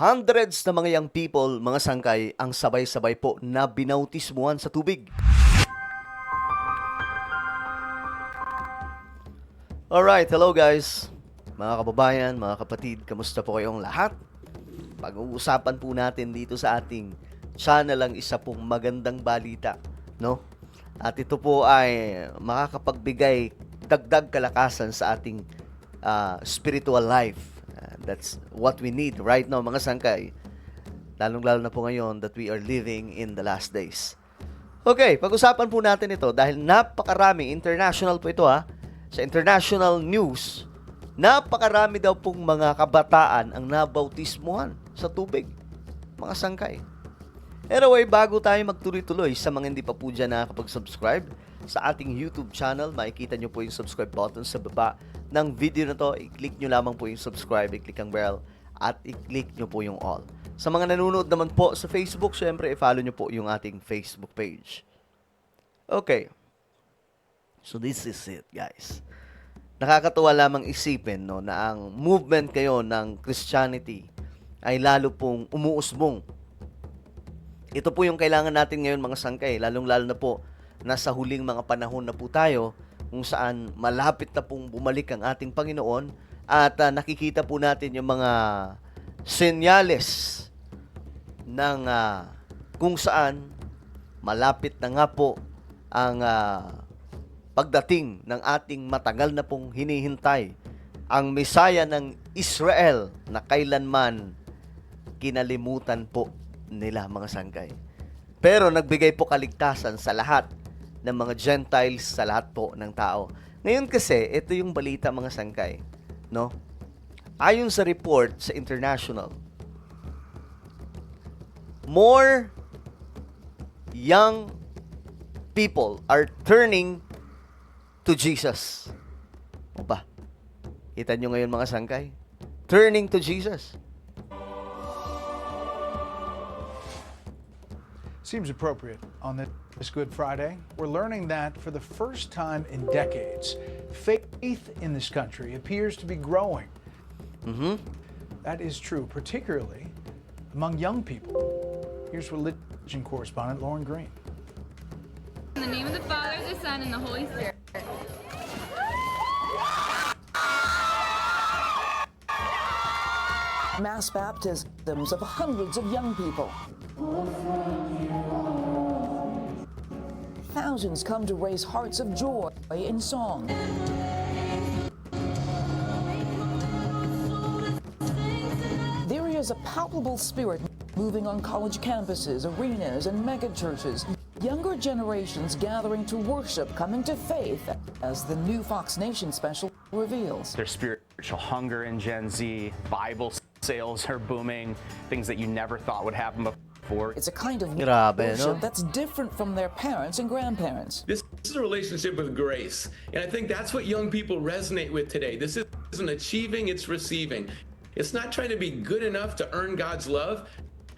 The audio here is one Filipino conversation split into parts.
Hundreds na mga young people, mga sangkay, ang sabay-sabay po na binautismuhan sa tubig. Alright, hello guys. Mga kababayan, mga kapatid, kamusta po kayong lahat? Pag-uusapan po natin dito sa ating channel ang isa pong magandang balita, no? At ito po ay makakapagbigay dagdag kalakasan sa ating spiritual life. That's what we need right now, mga sangkay. Lalong-lalo na po ngayon that we are living in the last days. Okay, pag-usapan po natin ito dahil napakarami, international po ito sa international news, napakarami daw pong mga kabataan ang nabautismuhan sa tubig, mga sangkay. Anyway, bago tayo magtuloy-tuloy, sa mga hindi pa po dyan nakakapag-subscribe sa ating YouTube channel, makikita nyo po yung subscribe button sa baba ng video na to. I-click nyo lamang po yung subscribe, i-click ang bell, at i-click nyo po yung all. Sa mga nanonood naman po sa Facebook, syempre, i-follow nyo po yung ating Facebook page. Okay. So this is it, guys. Nakakatuwa lamang isipin, no, na ang movement kayo ng Christianity ay lalo pong umuusbong. Ito po yung kailangan natin ngayon, mga sangkay, lalong-lalo na po nasa huling mga panahon na po tayo kung saan malapit na pong bumalik ang ating Panginoon at nakikita po natin yung mga senyales ng kung saan malapit na nga po ang pagdating ng ating matagal na pong hinihintay, ang Mesaya ng Israel na kailanman kinalimutan po nila, mga sangkay. Pero nagbigay po kaligtasan sa lahat ng mga Gentiles, sa lahat po ng tao. Ngayon kasi, ito yung balita, mga sangkay, no? Ayon sa report sa international, more young people are turning to Jesus. O ba? Kita nyo ngayon, mga sangkay? Turning to Jesus. Seems appropriate on this Good Friday. We're learning that for the first time in decades, faith in this country appears to be growing. That is true, particularly among young people. Here's religion correspondent Lauren Green. In the name of the Father, the Son, and the Holy Spirit. Mass baptisms of hundreds of young people. Thousands come to raise hearts of joy in song. There is a palpable spirit moving on college campuses, arenas, and megachurches. Younger generations gathering to worship, coming to faith, as the new Fox Nation special reveals. There's spiritual hunger in Gen Z, Bible sales are booming, things that you never thought would happen before. It's a kind of Grabe, worship no? that's different from their parents and grandparents. This is a relationship with grace. And I think that's what young people resonate with today. This isn't achieving, it's receiving. It's not trying to be good enough to earn God's love.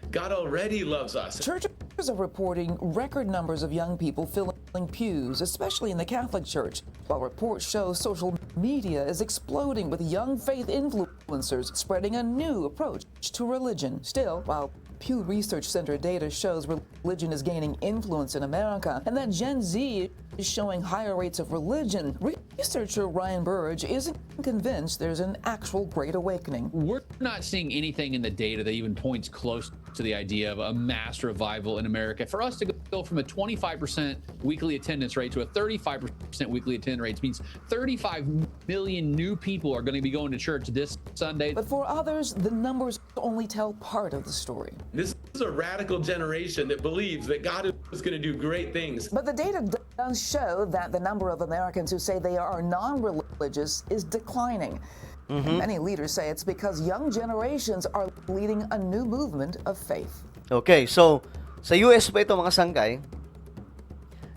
God already loves us. Churches are reporting record numbers of young people filling pews, especially in the Catholic Church, while reports show social media is exploding with young faith influencers spreading a new approach to religion. Still, while Pew Research Center data shows religion is gaining influence in America and that Gen Z is showing higher rates of religion, researcher Ryan Burge isn't convinced there's an actual great awakening. We're not seeing anything in the data that even points close to the idea of a mass revival in America. For us to go from a 25% weekly attendance rate to a 35% weekly attendance rate means 35 million new people are going to be going to church this Sunday. But for others, the numbers only tell part of the story. This is a radical generation that believes that God is going to do great things. But the data does show that the number of Americans who say they are non-religious is declining. And many leaders say it's because young generations are leading a new movement of faith. Okay, so sa US pa ito, mga sangkay,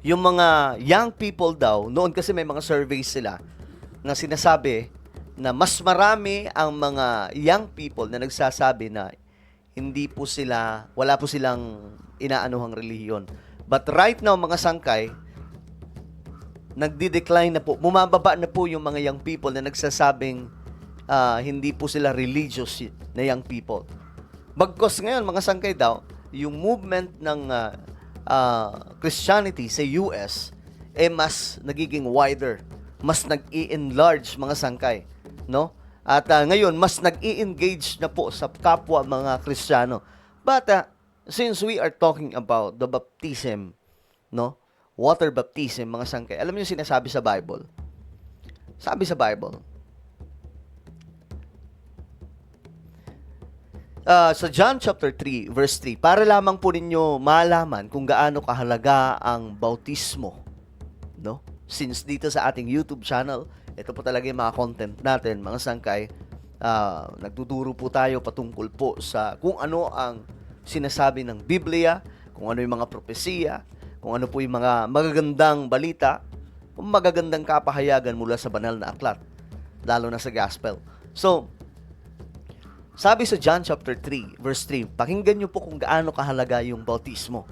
yung mga young people daw, noon kasi may mga surveys sila na sinasabi na mas marami ang mga young people na nagsasabi na hindi po sila, wala po silang inaanuhang relihiyon. But right now, mga sangkay, nagdi-decline na po, bumababa na po yung mga young people na nagsasabing hindi po sila religious na young people. Bagkos ngayon, mga sangkay daw, yung movement ng Christianity sa US, mas nagiging wider, mas nag-i-enlarge mga sangkay, no? At ngayon, mas nag-i-engage na po sa kapwa mga Kristiyano. But since we are talking about the baptism, no? Water baptism, mga sangkay. Alam niyo sinasabi sa Bible? Sabi sa Bible, sa John chapter 3, verse 3, para lamang po ninyo malaman kung gaano kahalaga ang bautismo, no? Since dito sa ating YouTube channel, ito po talaga yung mga content natin, mga sangkay, nagtuturo po tayo patungkol po sa kung ano ang sinasabi ng Biblia, kung ano yung mga propesiya, kung ano po yung mga magagandang balita, kung magagandang kapahayagan mula sa banal na aklat, lalo na sa gospel. So, sabi sa John chapter 3, verse 3, pakinggan niyo po kung gaano kahalaga yung bautismo.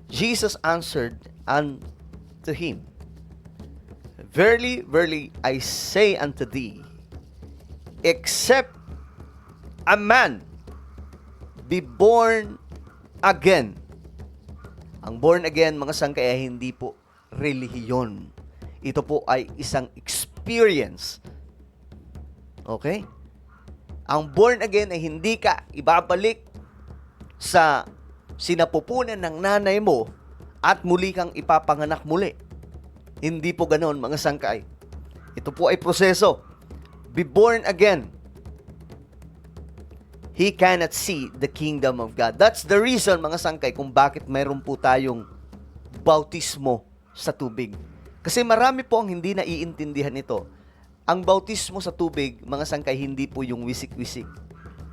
Jesus answered unto him, Verily, verily, I say unto thee, except a man be born again. Ang born again, mga sangkay, ay hindi po relihiyon. Ito po ay isang experience. Okay? Ang born again ay hindi ka ibabalik sa sinapupunan ng nanay mo at muli kang ipapanganak muli. Hindi po ganoon, mga sangkay. Ito po ay proseso. Be born again. He cannot see the kingdom of God. That's the reason, mga sangkay, kung bakit mayroon po tayong bautismo sa tubig. Kasi marami po ang hindi naiintindihan ito. Ang bautismo sa tubig, mga sangkay, hindi po yung wisik-wisik.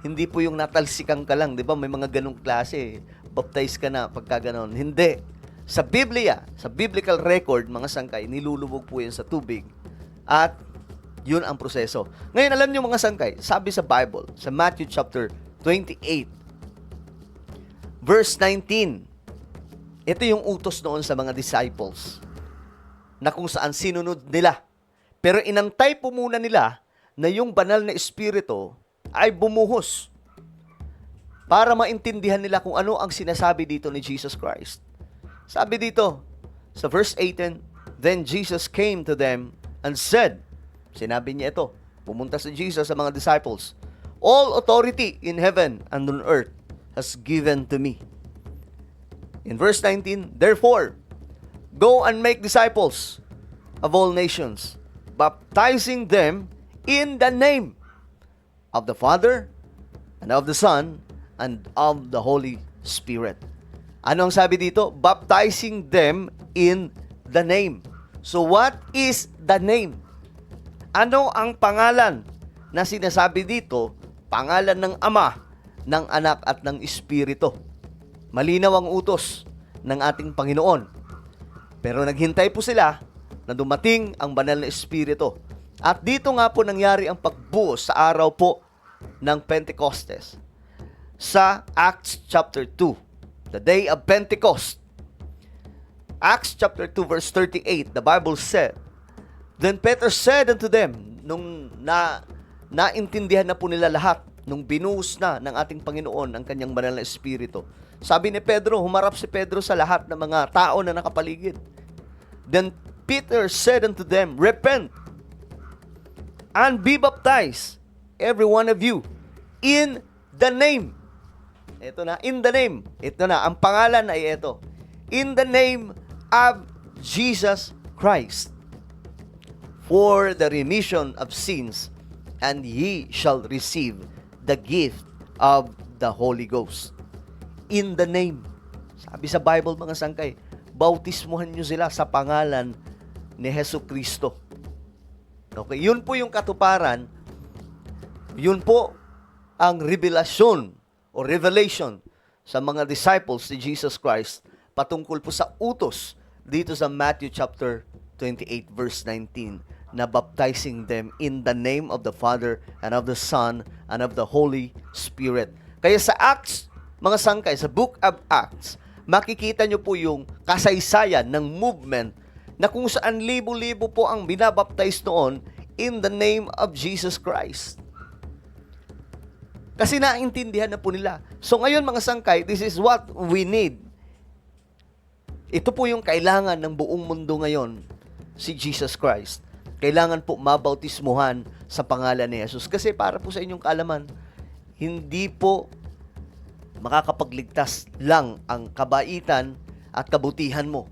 Hindi po yung natalsikan ka lang. Di ba? May mga ganong klase. Baptize ka na pagka ganon. Hindi. Sa Biblia, sa biblical record, mga sangkay, nilulubog po yan sa tubig. At yun ang proseso. Ngayon, alam niyo mga sangkay, sabi sa Bible, sa Matthew chapter 28, verse 19, ito yung utos noon sa mga disciples na kung saan sinunod nila. Pero inantay po muna nila na yung banal na espiritu ay bumuhos para maintindihan nila kung ano ang sinasabi dito ni Jesus Christ. Sabi dito, sa verse 18, Then Jesus came to them and said, sinabi niya ito, pumunta si Jesus sa mga disciples, All authority in heaven and on earth has given to me. In verse 19, Therefore, go and make disciples of all nations, baptizing them in the name of the Father, and of the Son, and of the Holy Spirit. Ano ang sabi dito? Baptizing them in the name. So what is the name? Ano ang pangalan na sinasabi dito? Pangalan ng Ama, ng Anak at ng Espiritu. Malinaw ang utos ng ating Panginoon. Pero naghintay po sila na dumating ang banal na Espiritu. At dito nga po nangyari ang pagbuhos sa araw po ng Pentecostes. Sa Acts chapter 2. The day of Pentecost. Acts chapter 2 verse 38, the Bible said, Then Peter said unto them, nung naintindihan na po nila lahat, nung binuhos na ng ating Panginoon ang kanyang banal na Espiritu. Sabi ni Pedro, humarap si Pedro sa lahat ng mga tao na nakapaligid. Then Peter said unto them, Repent and be baptized, every one of you, in the name. Ito na, in the name. Ito na, ang pangalan ay ito. In the name of Jesus Christ, for the remission of sins, and ye shall receive the gift of the Holy Ghost. In the name. Sabi sa Bible, mga sangkay, bautismuhan nyo sila sa pangalan ni Hesus Kristo. Okay, yun po yung katuparan. Yun po ang revelasyon o revelation sa mga disciples ni Jesus Christ patungkol po sa utos dito sa Matthew chapter 28 verse 19 na baptizing them in the name of the Father and of the Son and of the Holy Spirit. Kaya sa Acts, mga sangkay, sa Book of Acts, makikita nyo po yung kasaysayan ng movement na kung saan libo-libo po ang binabaptize noon in the name of Jesus Christ. Kasi naintindihan na po nila. So ngayon mga sangkay, this is what we need. Ito po yung kailangan ng buong mundo ngayon, si Jesus Christ. Kailangan po mabautismuhan sa pangalan ni Jesus. Kasi para po sa inyong kaalaman, hindi po makakapagligtas lang ang kabaitan at kabutihan mo.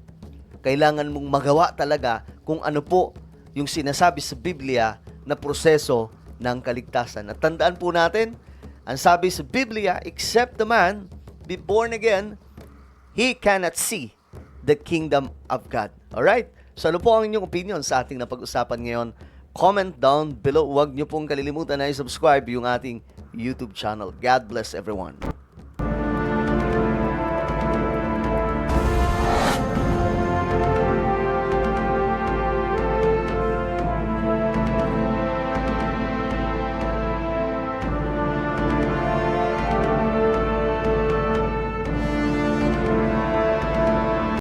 Kailangan mong magawa talaga kung ano po yung sinasabi sa Biblia na proseso ng kaligtasan. At tandaan po natin, ang sabi sa Biblia, except the man be born again, he cannot see the kingdom of God. Alright? So ano po ang inyong opinion sa ating napag-usapan ngayon? Comment down below. Huwag niyo pong kalilimutan na i-subscribe yung ating YouTube channel. God bless everyone.